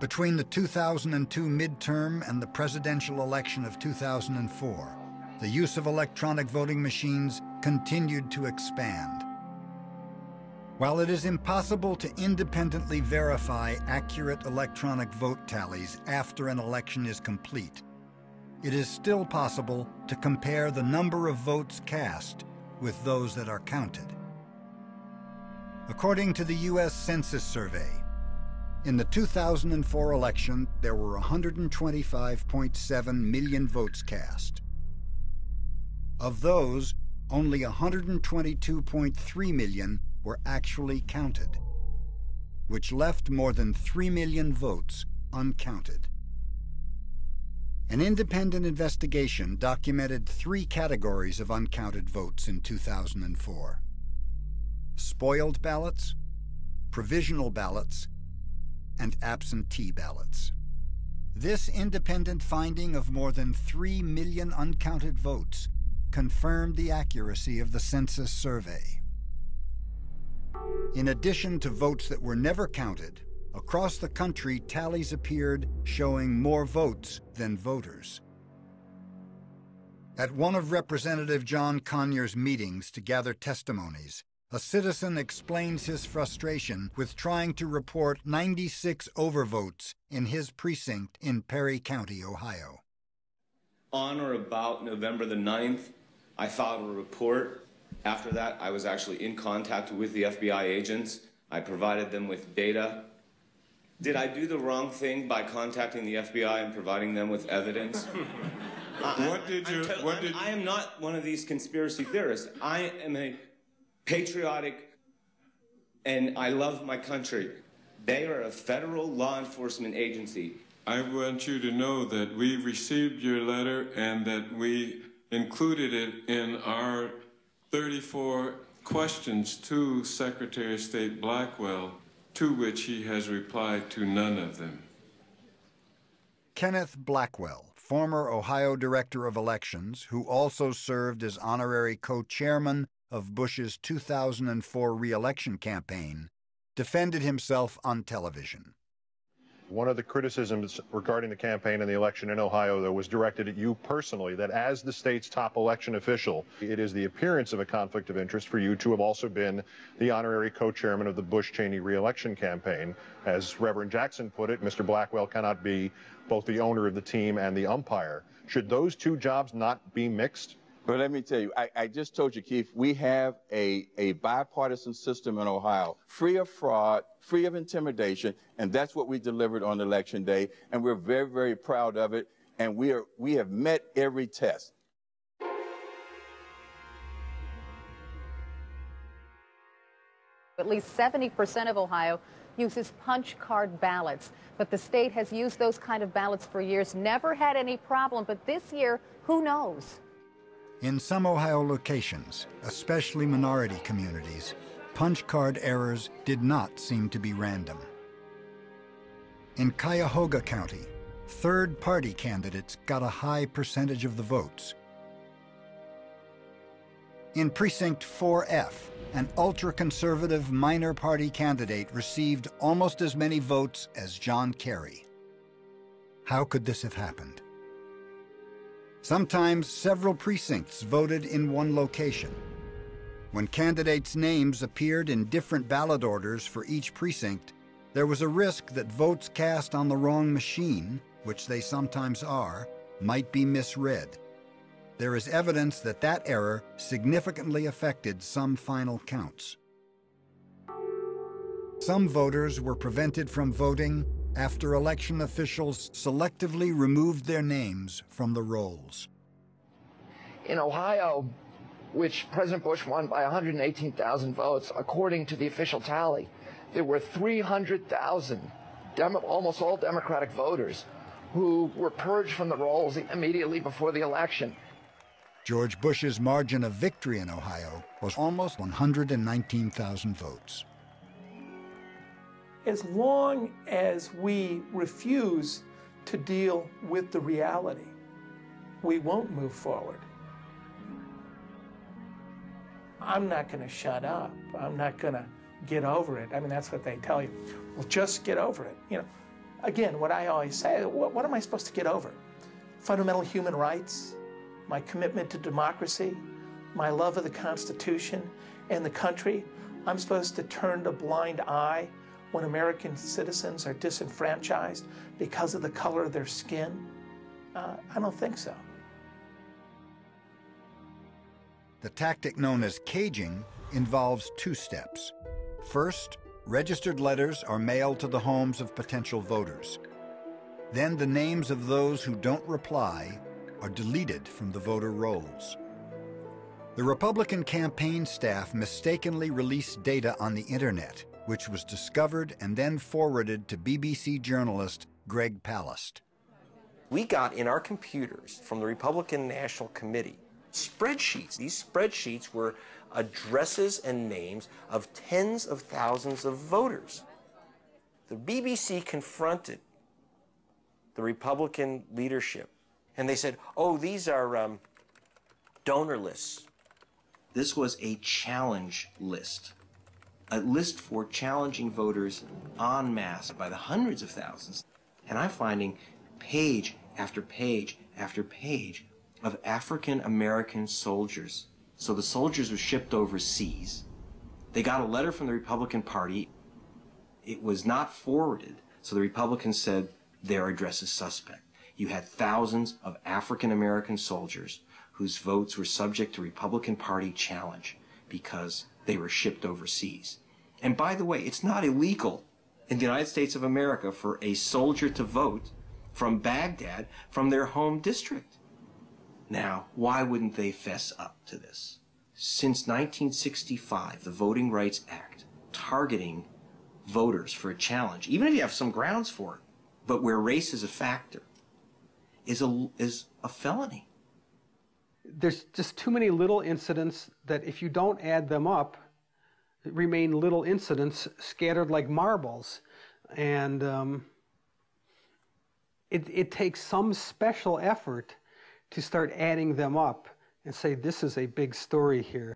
Between the 2002 midterm and the presidential election of 2004, the use of electronic voting machines continued to expand. While it is impossible to independently verify accurate electronic vote tallies after an election is complete, it is still possible to compare the number of votes cast with those that are counted. According to the U.S. Census Survey, in the 2004 election, there were 125.7 million votes cast. Of those, only 122.3 million were actually counted, which left more than 3 million votes uncounted. An independent investigation documented 3 categories of uncounted votes in 2004: spoiled ballots, provisional ballots, and absentee ballots. This independent finding of more than 3 million uncounted votes confirmed the accuracy of the census survey. In addition to votes that were never counted, across the country tallies appeared showing more votes than voters. At one of Representative John Conyers' meetings to gather testimonies, a citizen explains his frustration with trying to report 96 overvotes in his precinct in Perry County, Ohio. On or about November the 9th, I filed a report. After that, I was actually in contact with the FBI agents. I provided them with data. Did I do the wrong thing by contacting the FBI and providing them with evidence? I am not one of these conspiracy theorists. I am a patriotic, and I love my country. They are a federal law enforcement agency. I want you to know that we received your letter and that we included it in our 34 questions to Secretary of State Blackwell, to which he has replied to none of them. Kenneth Blackwell, former Ohio Director of Elections, who also served as honorary co-chairman of Bush's 2004 re-election campaign, defended himself on television. One of the criticisms regarding the campaign and the election in Ohio, though, was directed at you personally, that as the state's top election official, it is the appearance of a conflict of interest for you to have also been the honorary co-chairman of the Bush-Cheney re-election campaign. As Reverend Jackson put it, Mr. Blackwell cannot be both the owner of the team and the umpire. Should those two jobs not be mixed? But let me tell you, I just told you, Keith, we have a bipartisan system in Ohio, free of fraud, free of intimidation, and that's what we delivered on Election Day, and we're very, very proud of it, and we have met every test. At least 70% of Ohio uses punch card ballots, but the state has used those kind of ballots for years, never had any problem, but this year, who knows? In some Ohio locations, especially minority communities, punch card errors did not seem to be random. In Cuyahoga County, third-party candidates got a high percentage of the votes. In Precinct 4F, an ultra-conservative minor party candidate received almost as many votes as John Kerry. How could this have happened? Sometimes several precincts voted in one location. When candidates' names appeared in different ballot orders for each precinct, there was a risk that votes cast on the wrong machine, which they sometimes are, might be misread. There is evidence that that error significantly affected some final counts. Some voters were prevented from voting after election officials selectively removed their names from the rolls. In Ohio, which President Bush won by 118,000 votes, according to the official tally, there were 300,000, almost all Democratic voters, who were purged from the rolls immediately before the election. George Bush's margin of victory in Ohio was almost 119,000 votes. As long as we refuse to deal with the reality, we won't move forward. I'm not going to shut up. I'm not going to get over it. I mean, that's what they tell you. Well, just get over it. You know, Again, what I always say, what am I supposed to get over? Fundamental human rights, my commitment to democracy, my love of the Constitution and the country. I'm supposed to turn a blind eye when American citizens are disenfranchised because of the color of their skin? I don't think so. The tactic known as caging involves two steps. First, registered letters are mailed to the homes of potential voters. Then the names of those who don't reply are deleted from the voter rolls. The Republican campaign staff mistakenly released data on the internet, which was discovered and then forwarded to BBC journalist Greg Palast. We got in our computers from the Republican National Committee spreadsheets. These spreadsheets were addresses and names of tens of thousands of voters. The BBC confronted the Republican leadership, and they said, oh, these are donor lists. This was a challenge list, a list for challenging voters en masse by the hundreds of thousands. And I'm finding page after page after page of African-American soldiers. So the soldiers were shipped overseas. They got a letter from the Republican Party. It was not forwarded, so the Republicans said their address is suspect. You had thousands of African-American soldiers whose votes were subject to Republican Party challenge because they were shipped overseas. And by the way, it's not illegal in the United States of America for a soldier to vote from Baghdad from their home district. Now, why wouldn't they fess up to this? Since 1965, the Voting Rights Act, targeting voters for a challenge, even if you have some grounds for it, but where race is a factor, is a felony. There's just too many little incidents that if you don't add them up, remain little incidents scattered like marbles. And it takes some special effort to start adding them up and say, this is a big story here.